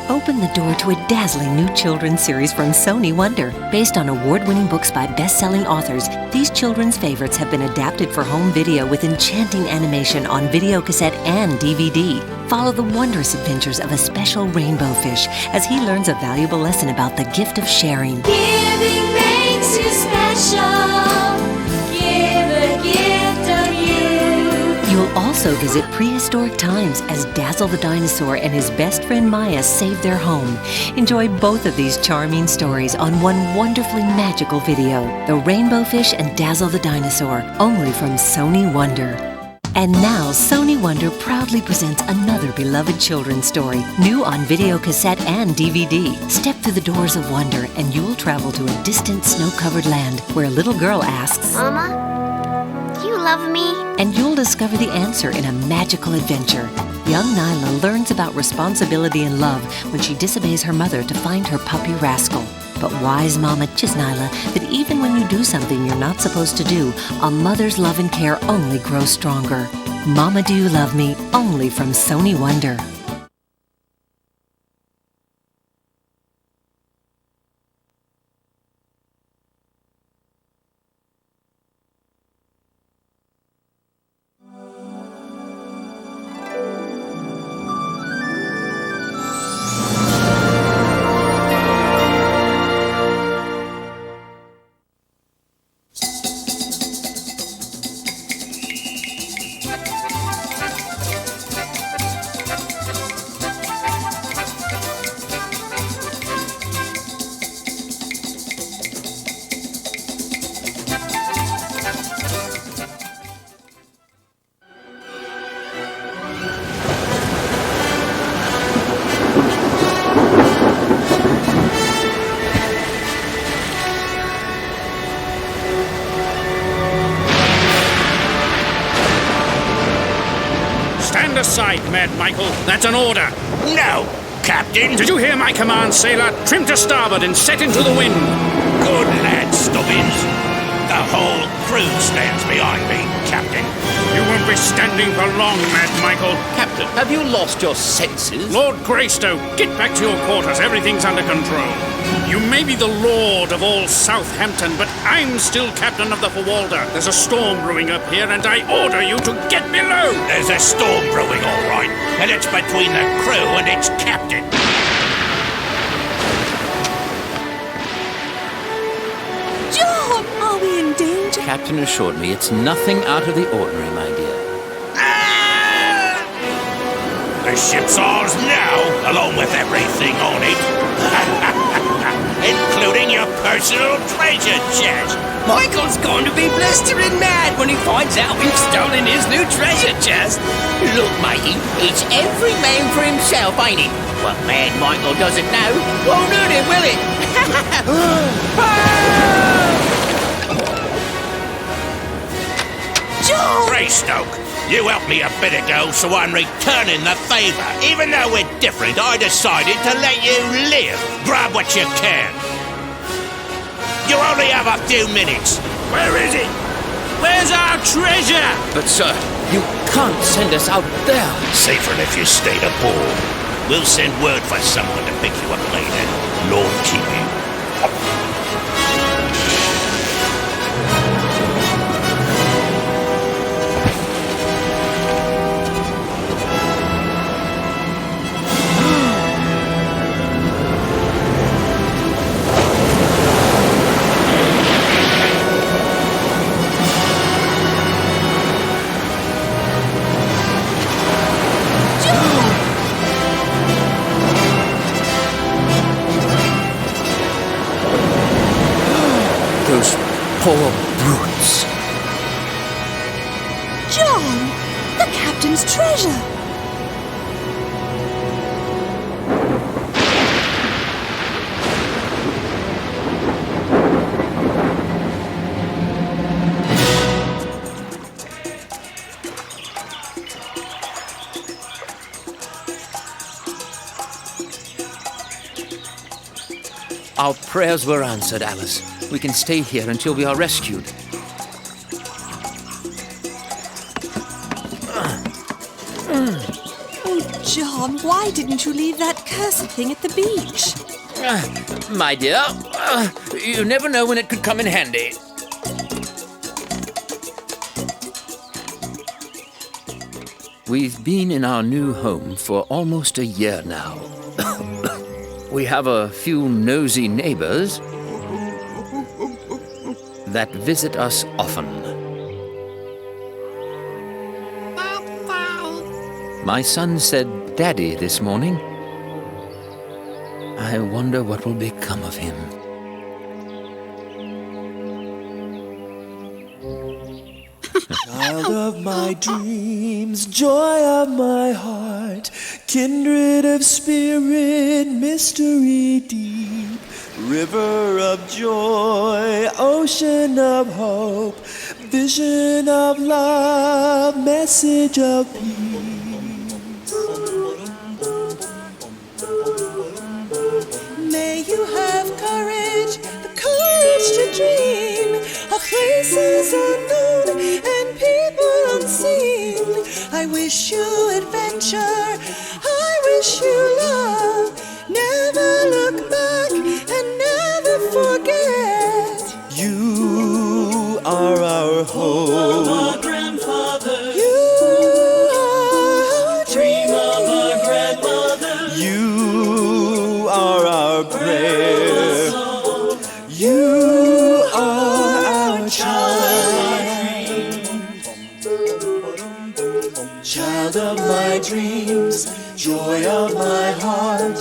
Open the door to a dazzling new children's series from Sony Wonder. Based on award-winning books by best-selling authors, these children's favorites have been adapted for home video with enchanting animation on video cassette and DVD. Follow the wondrous adventures of a special rainbow fish as he learns a valuable lesson about the gift of sharing. Giving makes you special. Give a gift of you. You'll also visit prehistoric times as Dazzle the dinosaur and his best friend Maya save their home. Enjoy both of these charming stories on one wonderfully magical video. The Rainbow Fish and Dazzle the Dinosaur, only from Sony Wonder. And now, Sony Wonder proudly presents another beloved children's story, new on video cassette and DVD. Step through the doors of wonder and you'll travel to a distant snow-covered land where a little girl asks, Mama, do you love me? And you'll discover the answer in a magical adventure. Young Nyla learns about responsibility and love when she disobeys her mother to find her puppy Rascal. But wise Mama teaches Nyla that even when you do something you're not supposed to do, a mother's love and care only grows stronger. Mama, Do You Love Me? Only from Sony Wonder. Stand aside, Mad Michael. That's an order. No, Captain. Did you hear my command, sailor? Trim to starboard and set into the wind. Good lad, Stubbins. The whole crew stands behind me, Captain. You won't be standing for long, Mad Michael. Captain, have you lost your senses? Lord Greystoke, get back to your quarters. Everything's under control. You may be the lord of all Southampton, but I'm still captain of the Fawalda. There's a storm brewing up here, and I order you to get below. There's a storm brewing, all right, and it's between the crew and its captain. John, are we in danger? Captain assured me it's nothing out of the ordinary, my dear. The ship's ours now, along with everything on it. Including your personal treasure chest. Michael's going to be blistering mad when he finds out we've stolen his new treasure chest. Look, matey, it's every man for himself, ain't it? What Mad Michael doesn't know won't hurt him, will it? John! Greystoke, you helped me a bit ago, so I'm returning the favor. Even though we're different, I decided to let you live. Grab what you can. You only have a few minutes. Where is it? Where's our treasure? But, sir, you can't send us out there. Safer if you stayed aboard. We'll send word for someone to pick you up later. Lord keep you. Those poor brutes. John! The captain's treasure! Our prayers were answered, Alice. We can stay here until we are rescued. Oh, John, John, why didn't you leave that cursed thing at the beach? My dear, you never know when it could come in handy. We've been in our new home for almost a year now. We have a few nosy neighbors that visit us often. My son said, "Daddy," this morning. I wonder what will become of him. Child of my dreams, joy of my heart, kindred of spirit, mystery deep, river of joy, ocean of hope, vision of love, message of peace. May you have courage, the courage to dream of places unknown and people unseen. I wish you adventure, I wish you love. Never look back and never forget. You are our hope. Our grandfather. You are our dream of our grandmother. You are our prayer. You are our child. Child of my dreams, joy of my heart.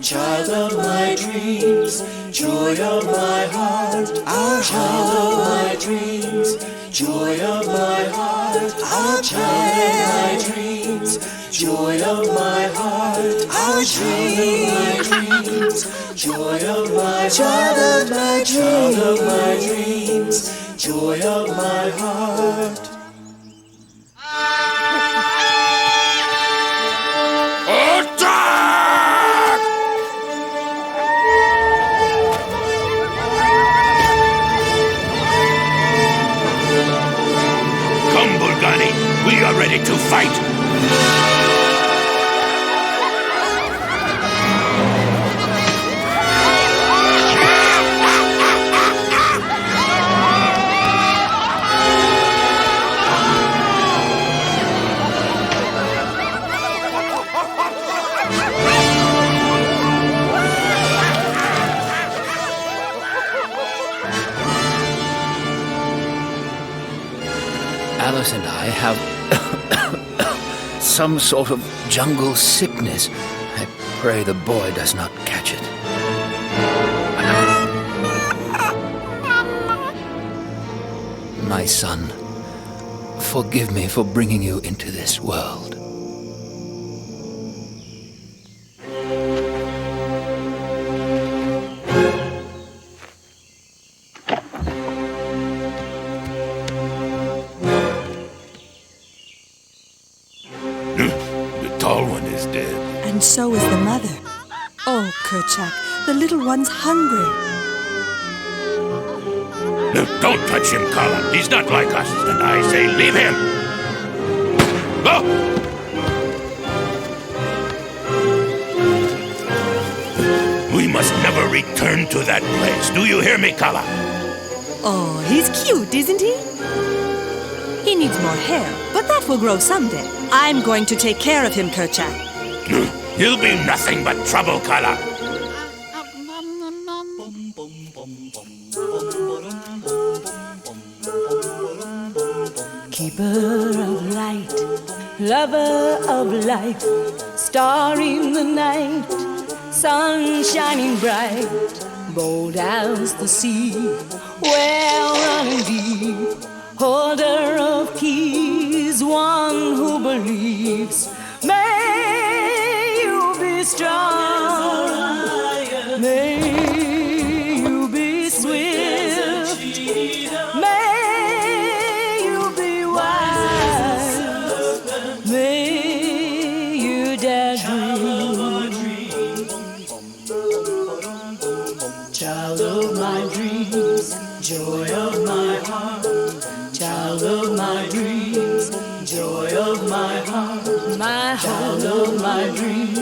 Child of my dreams, joy of my heart. Our child of my dreams, joy of my heart. Our child of my dreams, joy of my heart. Our child of my dreams, joy of my child of my child of my dreams, joy of my heart. We are ready to fight! Alice and I have some sort of jungle sickness. I pray the boy does not catch it. My son, forgive me for bringing you into this world. And so is the mother. Oh, Kerchak, the little one's hungry. No, don't touch him, Colin. He's not like us. And I say leave him. Go! We must never return to that place. Do you hear me, Kala? Oh, he's cute, isn't he? He needs more hair, but that will grow someday. I'm going to take care of him, Kerchak. He'll be nothing but trouble, Kala. Keeper of light, lover of life, star in the night, sun shining bright, bold as the sea, well running deep, holder of keys, one who believes. May you be strong, may you be swift, may you be wise, may you dare dream. Child of my dreams, joy of my heart, child of my dreams, joy of my heart, my child of my dreams.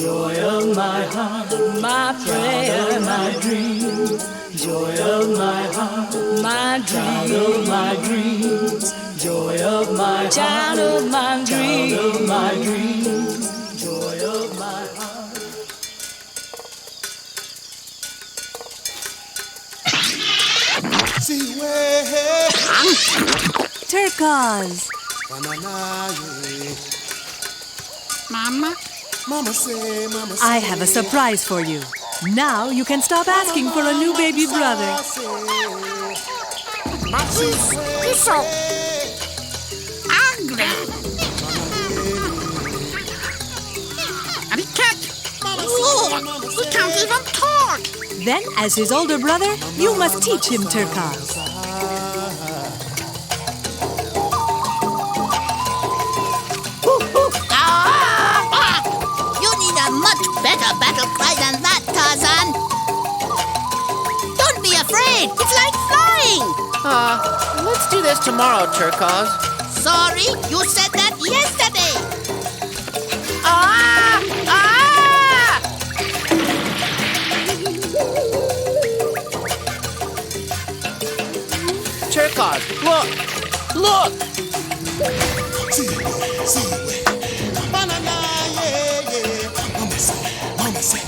joy of my heart, my prayer, my dreams, joy of my heart, my child dream, of my dreams, joy of my child heart, of my dream. child of my dreams, joy of my heart. See where Turquoise. Mama? Mama say, I have a surprise for you. Now you can stop asking for a new baby brother. But he's so ugly. And he can't even talk. Then, as his older brother, you must teach him Turquoise. You need a much better battle cry than that, Tarzan. Don't be afraid. It's like flying. Let's do this tomorrow, Turquoise. Sorry, you said that yesterday. Turquoise, look! Look! see where banana, yeah, yeah. Mama say,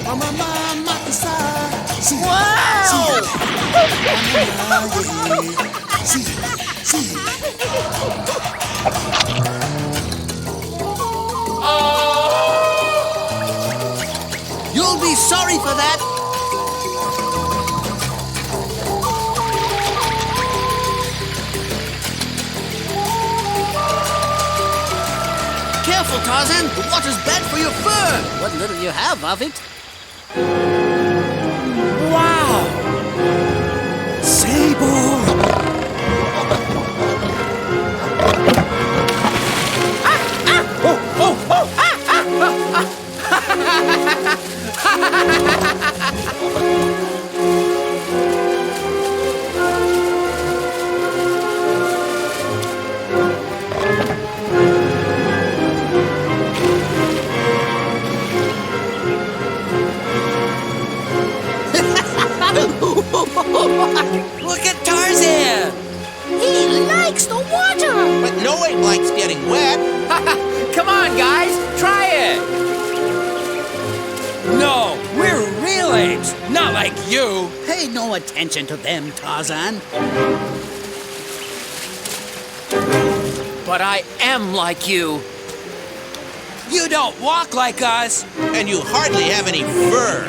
mama decide. See, Wow! see, You'll be sorry for that. Careful, Tarzan. The water's bad for your fur. What little you have of it. Wow! Sable. Look at Tarzan. He likes the water. But no ape likes getting wet. Come on, guys! Try it! No, we're real apes, not like you. Pay no attention to them, Tarzan. But I am like you. You don't walk like us. And you hardly have any fur.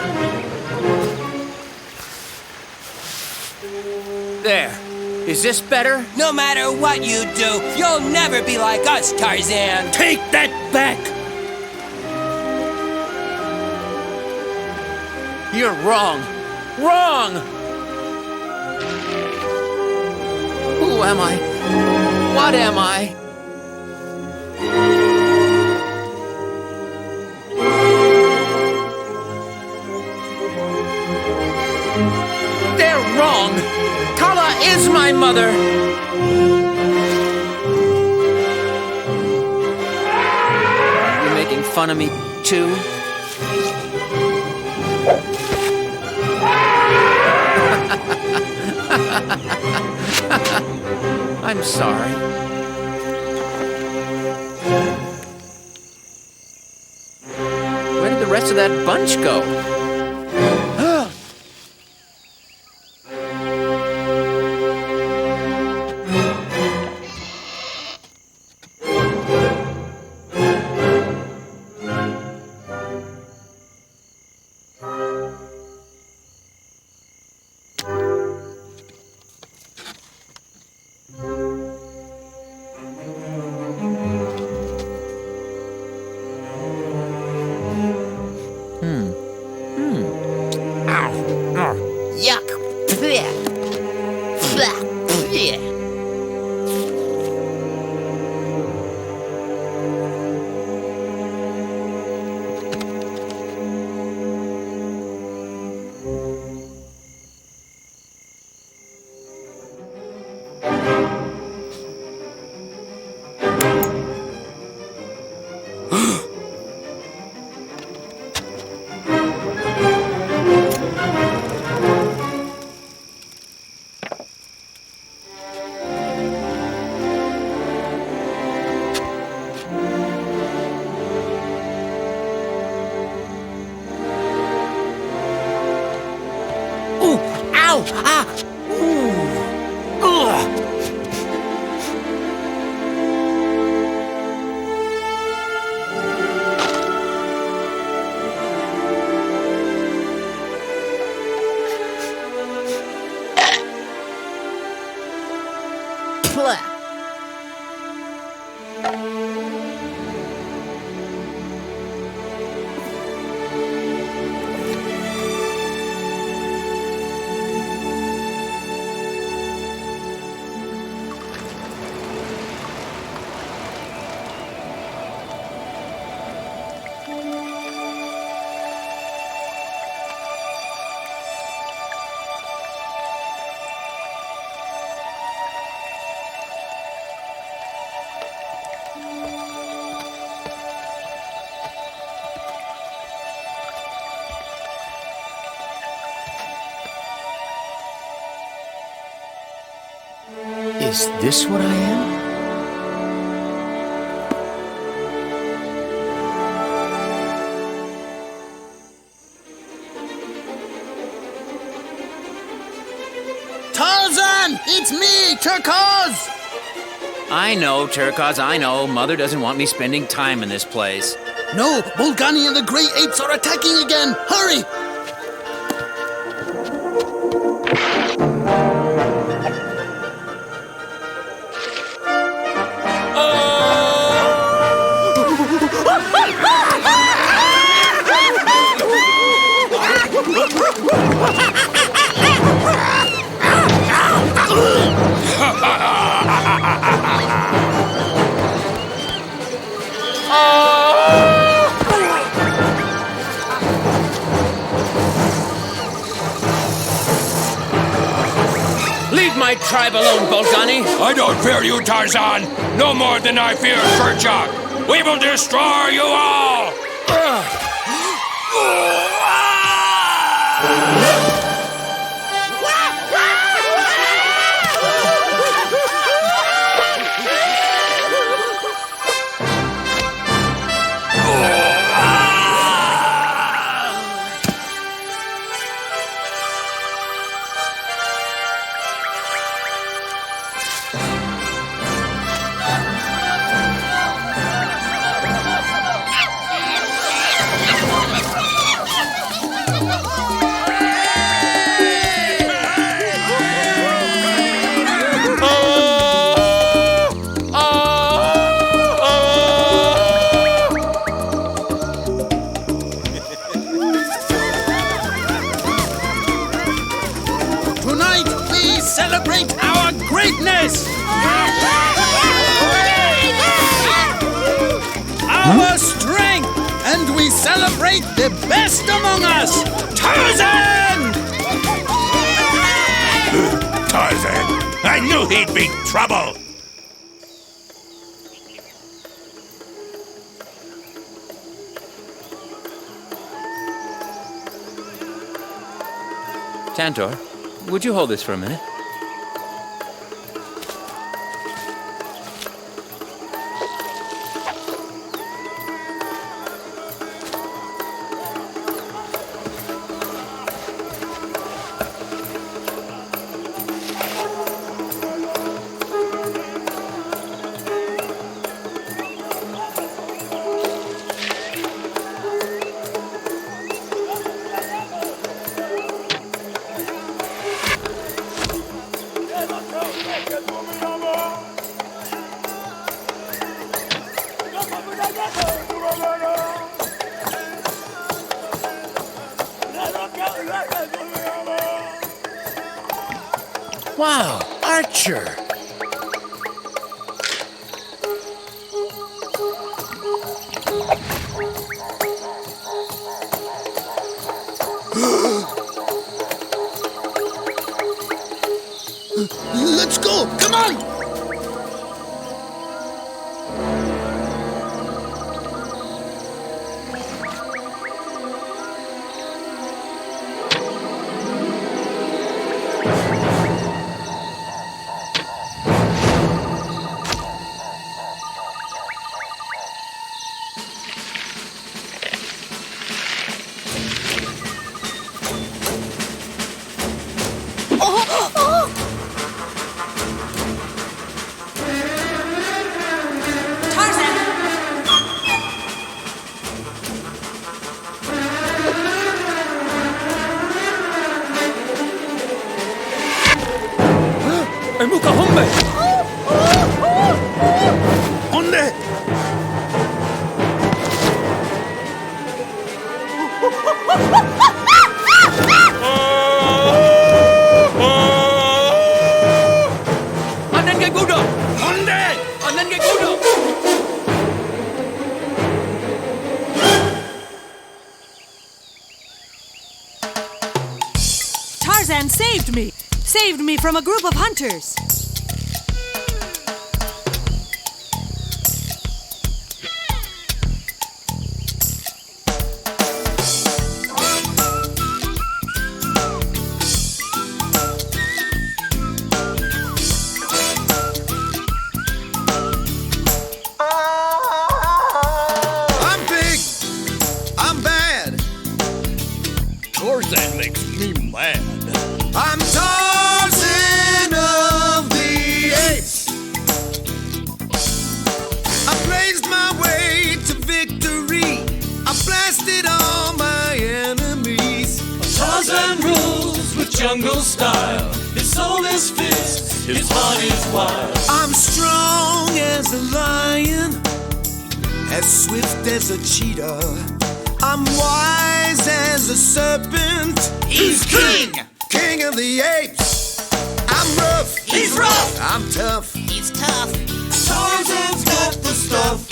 There. Is this better? No matter what you do, you'll never be like us, Tarzan. Take that back! You're wrong. Wrong! Who am I? What am I? They're wrong! Kala is my mother! Are you making fun of me, too? I'm sorry. Where did the rest of that bunch go? Yuck. Blech. Blech. Blech. Ow! Ah! Ooh! Ugh! Plah. Is this what I am? Tarzan! It's me, Turquoise! I know, Turquoise, I know. Mother doesn't want me spending time in this place. No, Bolgani and the Grey Apes are attacking again! Hurry! Leave my tribe alone, Bolgani! I don't fear you, Tarzan. No more than I fear Kerchak. We will destroy you all! Tonight we celebrate our greatness! Our strength! And we celebrate the best among us! Tarzan! Tarzan! I knew he'd be trouble! Tantor, would you hold this for a minute? Wow, Archer! Let's go! Come on! Emuka Hombe! ¿Dónde? Anan kay Gudo! ¿Dónde? Anan kay Gudo! Tarzan saved me! Saved me from a group of hunters! I'm big. I'm bad. Tarzan makes me mad. I'm Tarzan of the Apes. I blazed my way to victory. I blasted all my enemies. Tarzan rules with jungle style. His soul is fierce, his heart is wild. I'm strong as a lion, as swift as a cheetah. I'm wise as a serpent. He's king! King of the apes. I'm rough. He's rough! I'm tough. He's tough! Tarzan's got the stuff.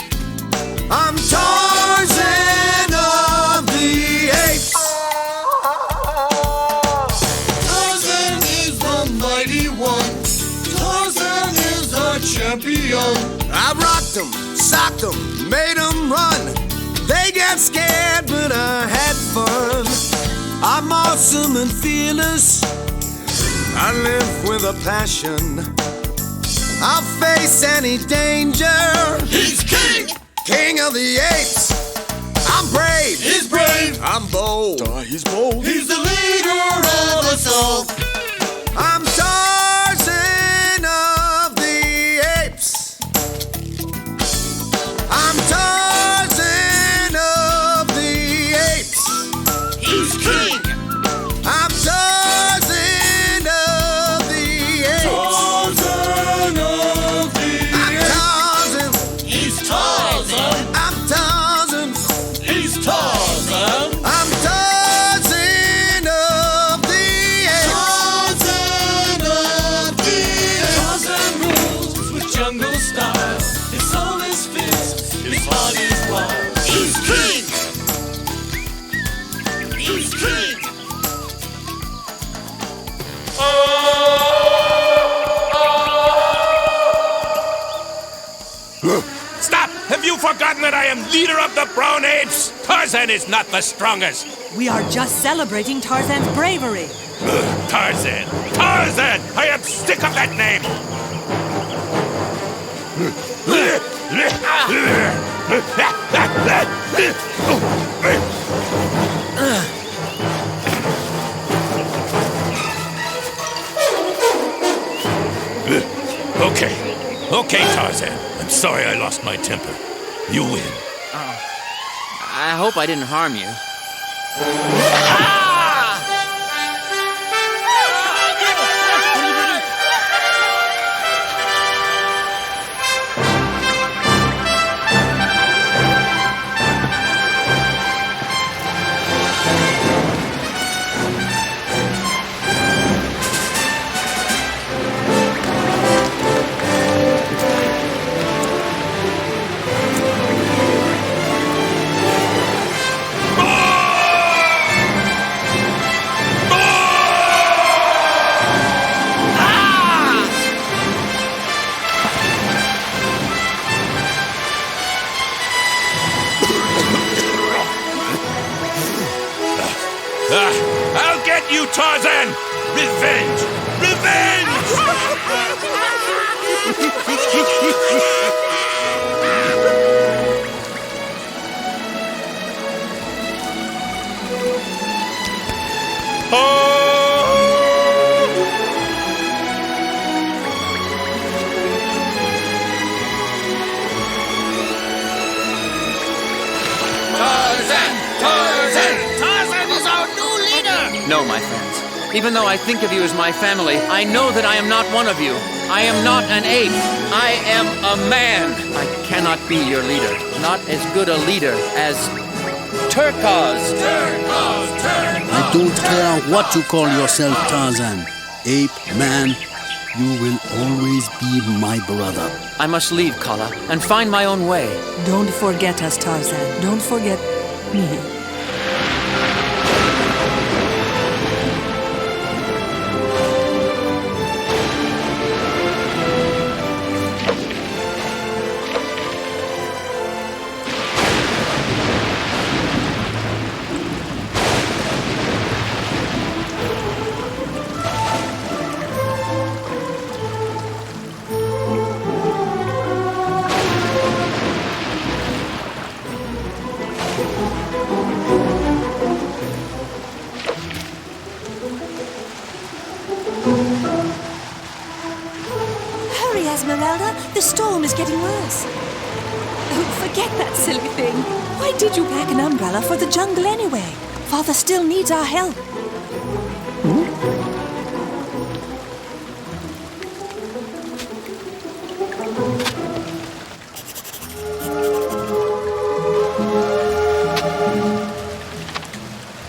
I'm Tarzan of the apes. Tarzan is the mighty one. Tarzan is our champion. I rocked them, socked them, made them run. They got scared, but I had fun. I'm awesome and fearless. I live with a passion. I'll face any danger. He's king! King of the apes. I'm brave. He's brave! I'm bold. He's bold. He's the leader of us all. I'm Tarzan of the apes. I'm Tarzan of the apes. He's king! I'm Tarzan of the apes. Tarzan of the I'm apes. Tarzan. He's Tarzan! I'm Tarzan. He's Tarzan. I'm Tarzan of the apes. Tarzan of the apes. Tarzan rules with jungle style. His soul is fierce, his heart is wild. He's king! He's king! Stop! Have you forgotten that I am leader of the brown apes? Tarzan is not the strongest. We are just celebrating Tarzan's bravery. Tarzan! Tarzan! I am sick of that name! Okay. Okay, Tarzan. I'm sorry I lost my temper. You win. I hope I didn't harm you. I'll get you, Tarzan! Revenge! Revenge! No, my friends. Even though I think of you as my family, I know that I am not one of you. I am not an ape. I am a man. I cannot be your leader. Not as good a leader as Turkos. I don't care what you call yourself, Tarzan. Ape, man, you will always be my brother. I must leave, Kala, and find my own way. Don't forget us, Tarzan. Don't forget me. Esmeralda, the storm is getting worse. Oh, forget that silly thing. Why did you pack an umbrella for the jungle anyway? Father still needs our help.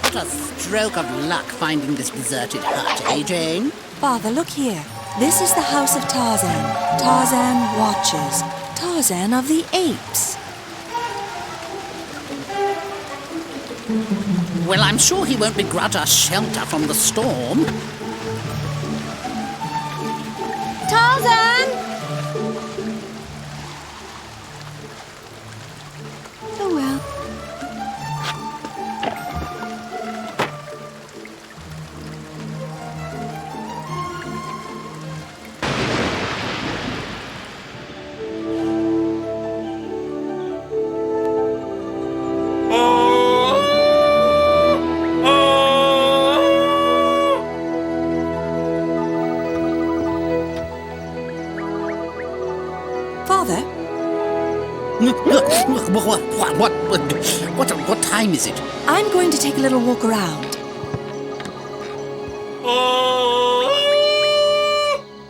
What a stroke of luck finding this deserted hut, eh, Jane? Father, look here. This is the house of Tarzan. Tarzan watches. Tarzan of the Apes. Well, I'm sure he won't begrudge us shelter from the storm. Tarzan! Oh, well. Father? What time is it? I'm going to take a little walk around.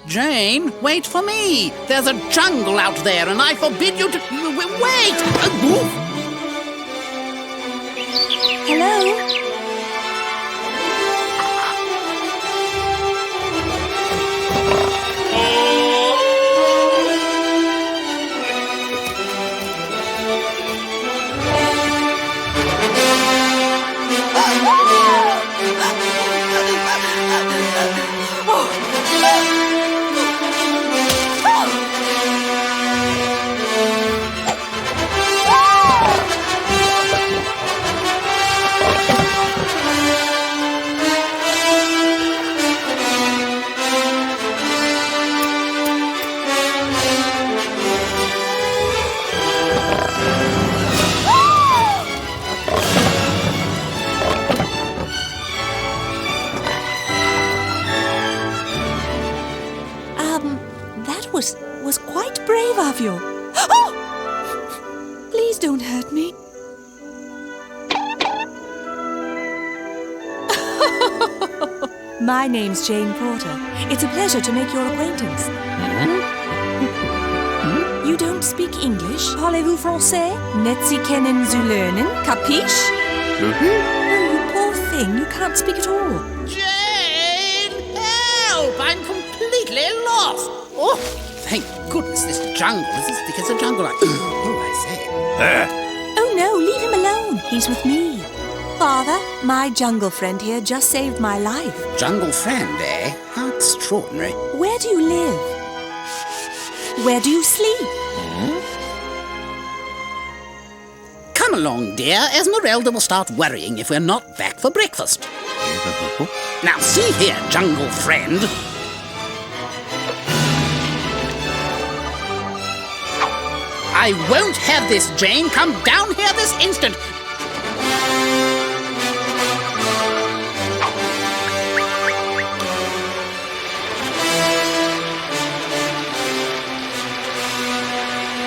Jane, wait for me. There's a jungle out there, and I forbid you to... Wait! Hello? That was quite brave of you. Oh! Please don't hurt me. My name's Jane Porter. It's a pleasure to make your acquaintance. You don't speak English? Parlez-vous français? Netzi kennen zu lernen? Capiche? Oh, you poor thing. You can't speak at all. Jane! Help! I'm completely lost. Oh, thank goodness this jungle is as thick as a jungle. I say. Oh, no, leave him alone. He's with me. Father, my jungle friend here just saved my life. Jungle friend, eh? How extraordinary. Where do you live? Where do you sleep? Come along, dear. Esmeralda will start worrying if we're not back for breakfast. Now, see here, jungle friend. I won't have this, Jane. Come down here this instant.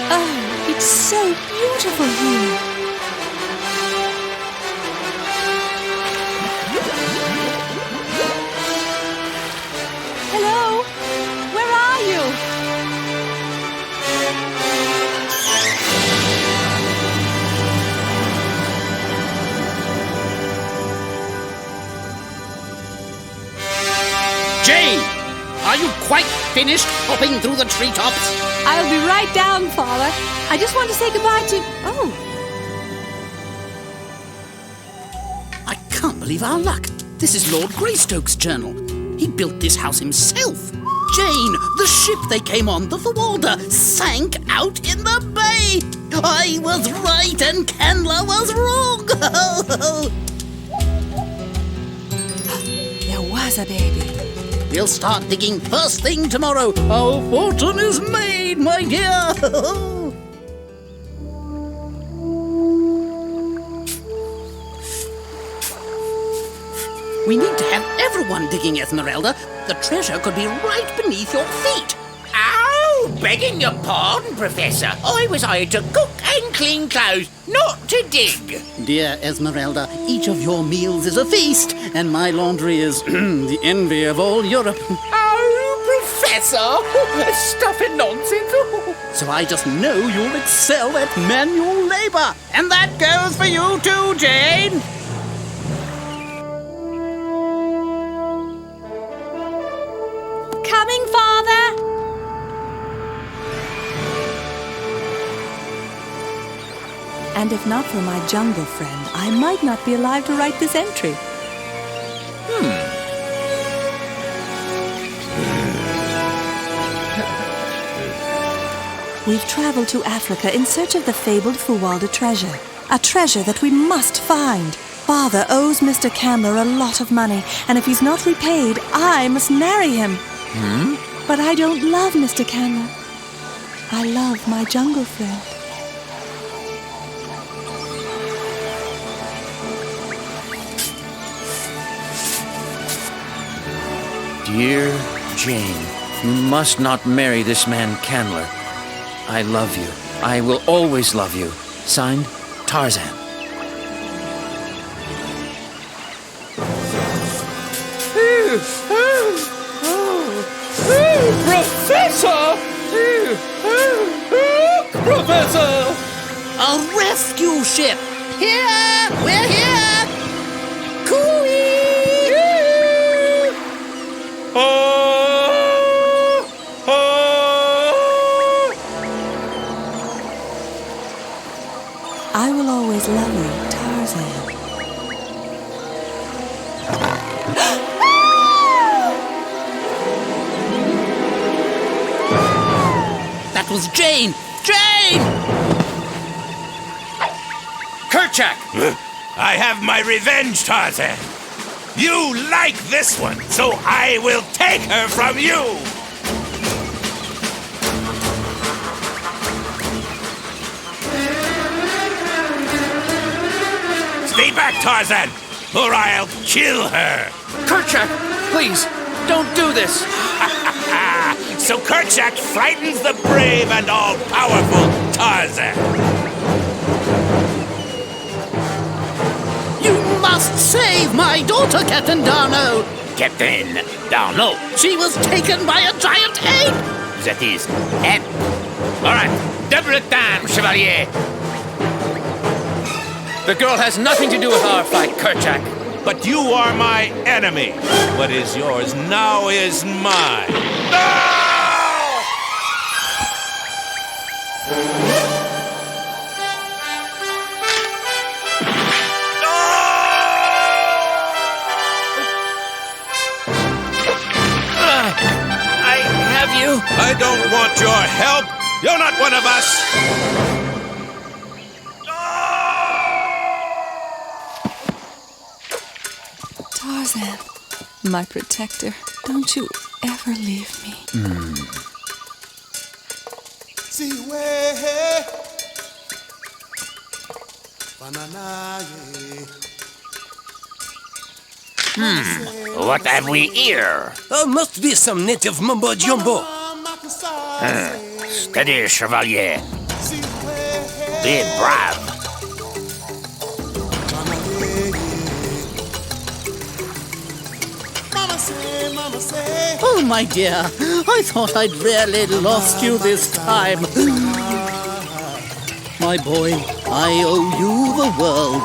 Oh, it's so beautiful here. Hello? Where are you? Jane, are you quite finished hopping through the treetops? I'll be right down, Father. I just want to say goodbye to... Oh, I can't believe our luck. This is Lord Greystoke's journal. He built this house himself. Jane, the ship they came on, the Fawalda, sank out in the bay. I was right and Candler was wrong. there was a baby. We'll start digging first thing tomorrow. Our fortune is made, my dear. We need to have everyone digging, Esmeralda. The treasure could be right beneath your feet. Oh, begging your pardon, Professor. I was hired to cook and clean clothes, not to dig. Dear Esmeralda, each of your meals is a feast, and my laundry is the envy of all Europe. Oh, Professor, stuff and nonsense. So I just know you'll excel at manual labor. And that goes for you too, Jane. Coming, Father! And if not for my jungle friend, I might not be alive to write this entry. We've traveled to Africa in search of the fabled Fawalda treasure. A treasure that we must find. Father owes Mr. Candler a lot of money, and if he's not repaid, I must marry him. But I don't love Mr. Candler. I love my jungle friend. Dear Jane, you must not marry this man Candler. I love you. I will always love you. Signed, Tarzan. Professor! Professor! A rescue ship! Here! We're here! Cooey! I will always love you, Tarzan. That was Jane! Jane! Kerchak! I have my revenge, Tarzan. You like this one, so I will take her from you. Stay back, Tarzan, or I'll kill her. Kerchak, please, don't do this. So Kerchak frightens the brave and all-powerful Tarzan. You must save my daughter, Captain Darno! Captain Darno. She was taken by a giant ape! That is ape. All right, double time, Chevalier. The girl has nothing to do with our fight, Kerchak. But you are my enemy. What is yours now is mine. No! I don't want your help. You're not one of us. Tarzan, my protector, don't you ever leave me. What have we here? Must be some native mumbo-jumbo. Steady, Chevalier. Be brave. Oh, my dear, I thought I'd really lost you this time. My boy, I owe you the world.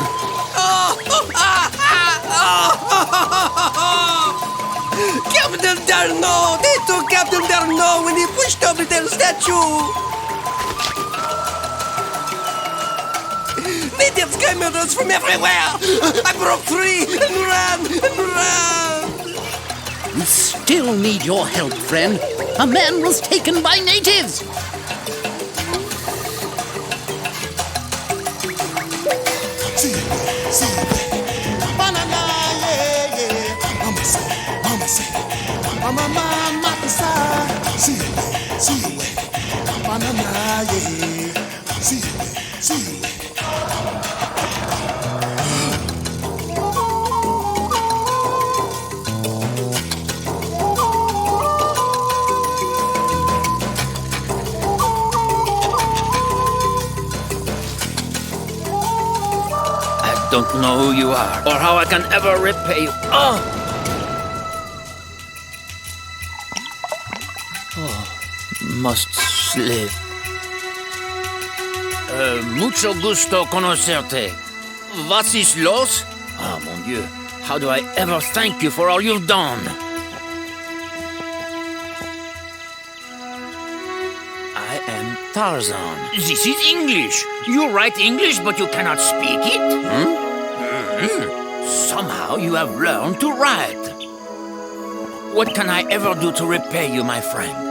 Captain Captain Darno! They took Captain Darno when he pushed over their statue! Natives came at us from everywhere! I broke free and ran! We still need your help, friend. A man was taken by natives. Banana, yeah, yeah. Mama say, mama, see, banana, yeah, see. I don't know who you are, or how I can ever repay you. Oh, must sleep. Mucho gusto conocerte. Was ist los? Ah, mon Dieu. How do I ever thank you for all you've done? I am Tarzan. This is English. You write English, but you cannot speak it? Somehow you have learned to write. What can I ever do to repay you, my friend?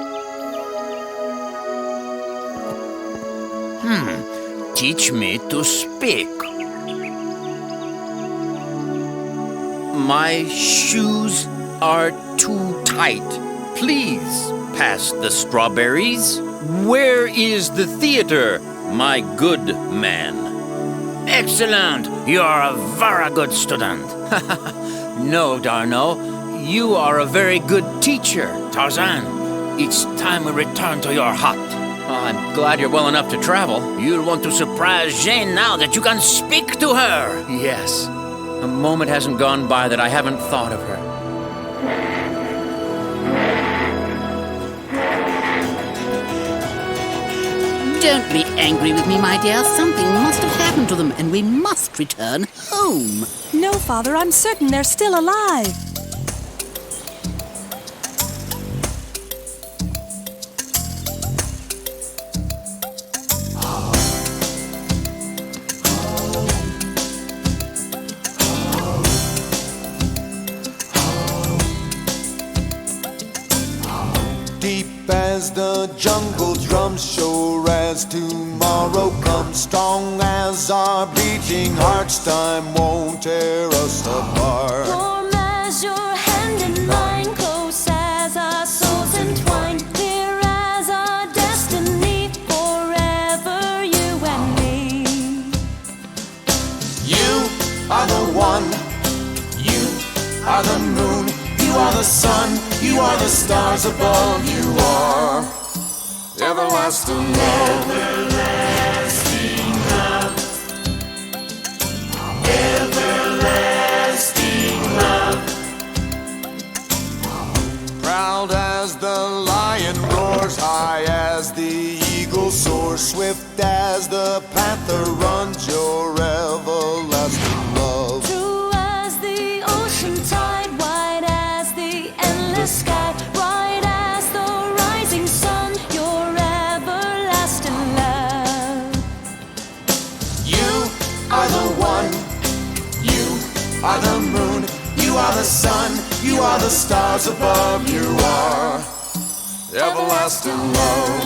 Teach me to speak. My shoes are too tight. Please pass the strawberries. Where is the theater, my good man? Excellent. You are a very good student. No, Darno. You are a very good teacher, Tarzan. It's time we return to your hut. Oh, I'm glad you're well enough to travel. You'll want to surprise Jane now that you can speak to her. Yes. A moment hasn't gone by that I haven't thought of her. Don't be angry with me, my dear. Something must have happened to them, and we must return home. No, Father, I'm certain they're still alive. Deep as the jungle drums, sure as tomorrow comes, strong as our beating hearts, time won't tear us apart. Warm as your hand in mine, close as our souls entwined, clear as our destiny, forever you and me. You are the one, you are the moon, you are the sun, you are the stars above, you are everlasting love. Everlasting love. Everlasting love. Proud as the lion roars, high as the eagle soars, swift as the panther runs, your everlasting love. True as the ocean tide, wide as the endless sky, bright as the rising sun, your everlasting love. You are the one, you are the moon, you are the sun, you are the stars above, you are everlasting love.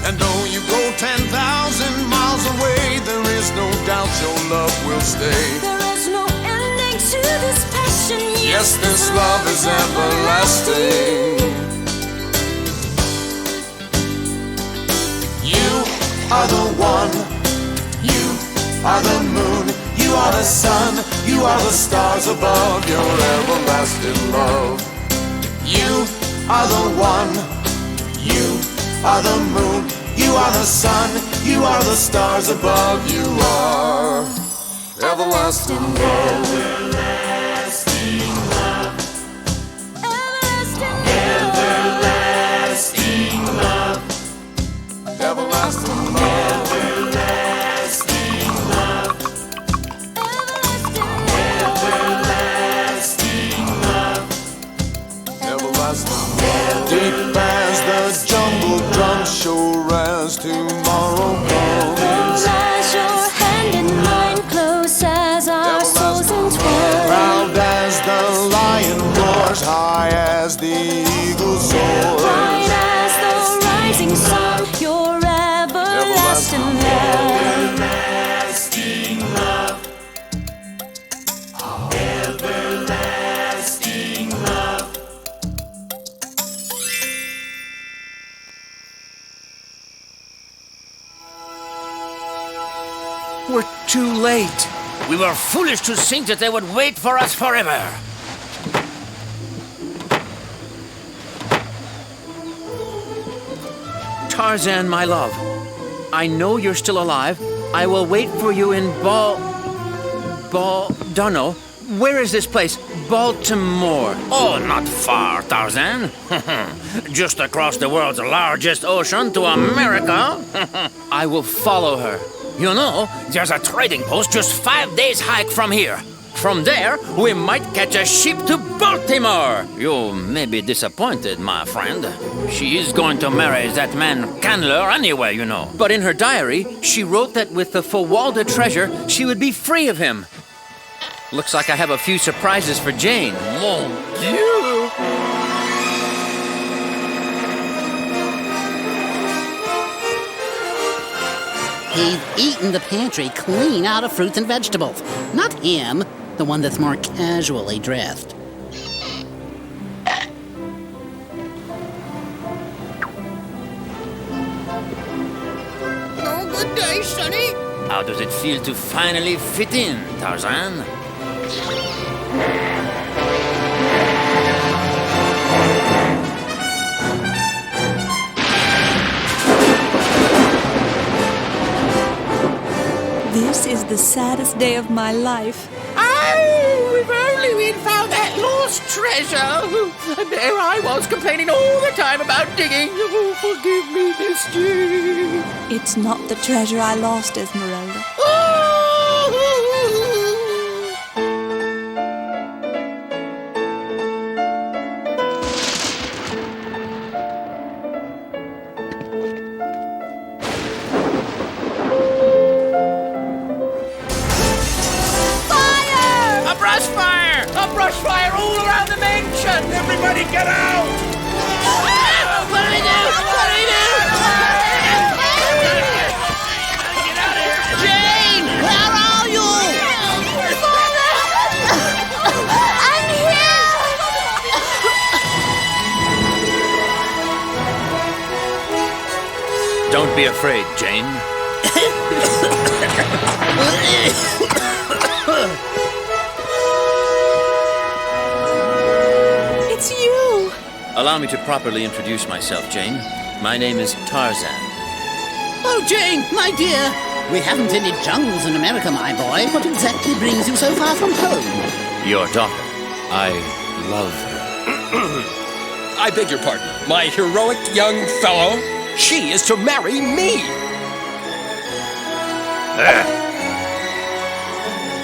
And though you go 10,000 miles away, there is no doubt your love will stay. There is no ending to this passion. Yes, this love is everlasting. You are the one, you are the moon, you are the sun, you are the stars above, your everlasting love. You are the one, you are the moon, you are the sun, you are the stars above, you are everlasting love. Everlasting love. Everlasting love. Everlasting love. Everlasting love. Everlasting love. tomorrow comes. Lies your hand in mine, close as our souls entwine. Proud as the lion roars, high as the eagle soars. Bright as the rising sun, your everlasting love. Everlasting love. Everlasting love. We're too late. We were foolish to think that they would wait for us forever. Tarzan, my love, I know you're still alive. I will wait for you in Dunno. Where is this place? Baltimore. Oh, not far, Tarzan. Just across the world's largest ocean to America. I will follow her. You know, there's a trading post just 5 days' hike from here. From there, we might catch a ship to Baltimore. You may be disappointed, my friend. She is going to marry that man Candler anyway, you know. But in her diary, she wrote that with the Fawalda treasure, she would be free of him. Looks like I have a few surprises for Jane. Mon Dieu! He's eaten the pantry clean out of fruits and vegetables. Not him, the one that's more casually dressed. Oh, good day, Sonny. How does it feel to finally fit in, Tarzan? This is the saddest day of my life. Oh, if only we'd found that lost treasure. And there I was complaining all the time about digging. Oh, forgive me, Miss Jean. It's not the treasure I lost, Esmeralda. Fire all around the mansion! Everybody get out! What do we do? What do we do? Get out of here! Jane, where are you? Father! I'm here! Don't be afraid, Jane. It's you! Allow me to properly introduce myself, Jane. My name is Tarzan. Oh, Jane, my dear. We haven't any jungles in America, my boy. What exactly brings you so far from home? Your daughter. I love her. I beg your pardon. My heroic young fellow. She is to marry me.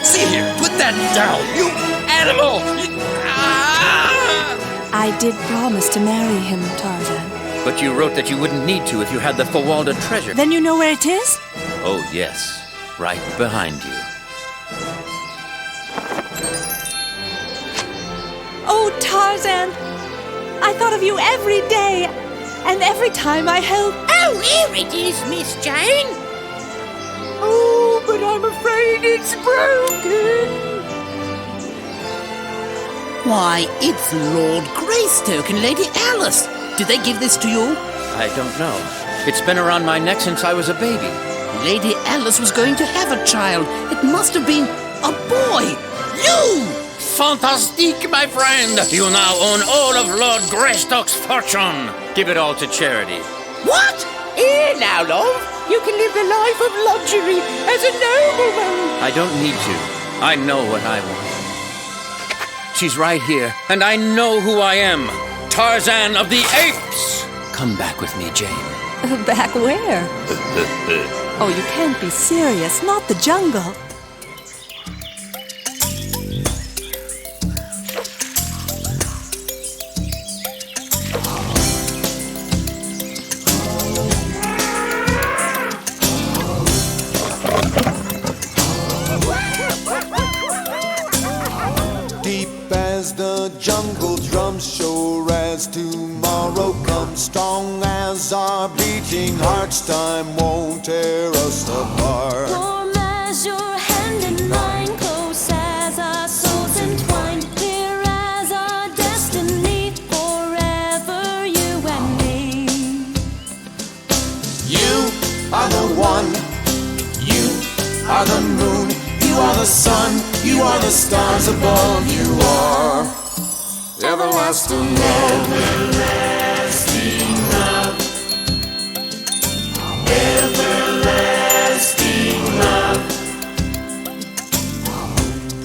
See here, put that down, you animal! I did promise to marry him, Tarzan. But you wrote that you wouldn't need to if you had the Fawalda treasure. Then you know where it is? Oh, yes. Right behind you. Oh, Tarzan! I thought of you every day, and every time I helped. Oh, here it is, Miss Jane. Oh, but I'm afraid it's broken. Why, it's Lord Greystoke and Lady Alice. Did they give this to you? I don't know. It's been around my neck since I was a baby. Lady Alice was going to have a child. It must have been a boy. You! Fantastique, my friend! You now own all of Lord Greystoke's fortune. Give it all to charity. What? Here now, love. You can live the life of luxury as a nobleman. I don't need to. I know what I want. She's right here, and I know who I am. Tarzan of the Apes! Come back with me, Jane. Back where? Oh, you can't be serious. Not the jungle. as the jungle drums, sure as tomorrow comes, strong as our beating hearts, time won't tear us apart. Warm as your hand in mine, close as our souls entwined, clear as our destiny, forever you and me. You are the one, you are the moon, you are the sun, you are the stars above, you are everlasting love. Everlasting love. Everlasting love.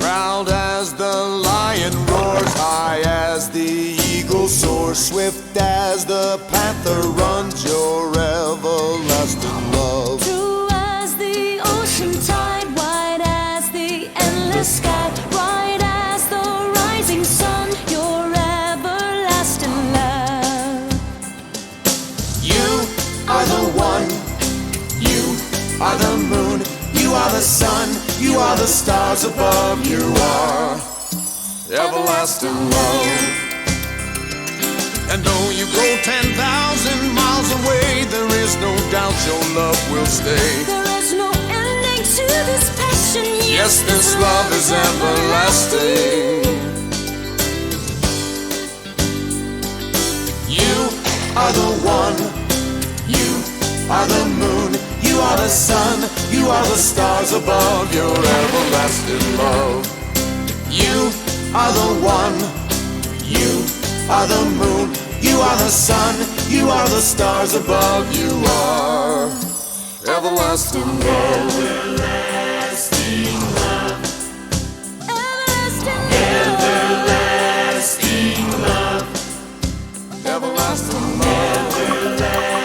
Proud as the lion roars, high as the eagle soars, swift as the panther runs, your everlasting love. True as the ocean tide, wide as the endless sky, bright as the rising sun, your everlasting love. You are the one, you are the moon, you are the sun, you are the stars above, you are everlasting love. And though you go 10,000 miles away, there is no doubt your love will stay. There is no ending to this passion. Yes, this love is everlasting. You are the one, you are the moon, you are the sun, you are the stars above, your everlasting love. You are the one, you are the moon, you are the sun, you are the stars above, you are everlasting love. Everlasting love. Everlasting love. Everlasting love.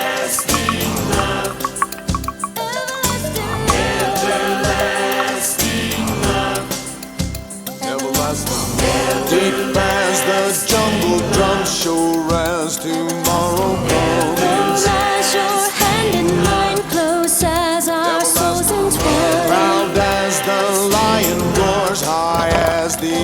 Everlasting love. Everlasting love. Everlasting love. Deep as the jungle drums, sure as tomorrow comes. As your hand in mine, close as our souls entwine. Proud as the lion roars, high as the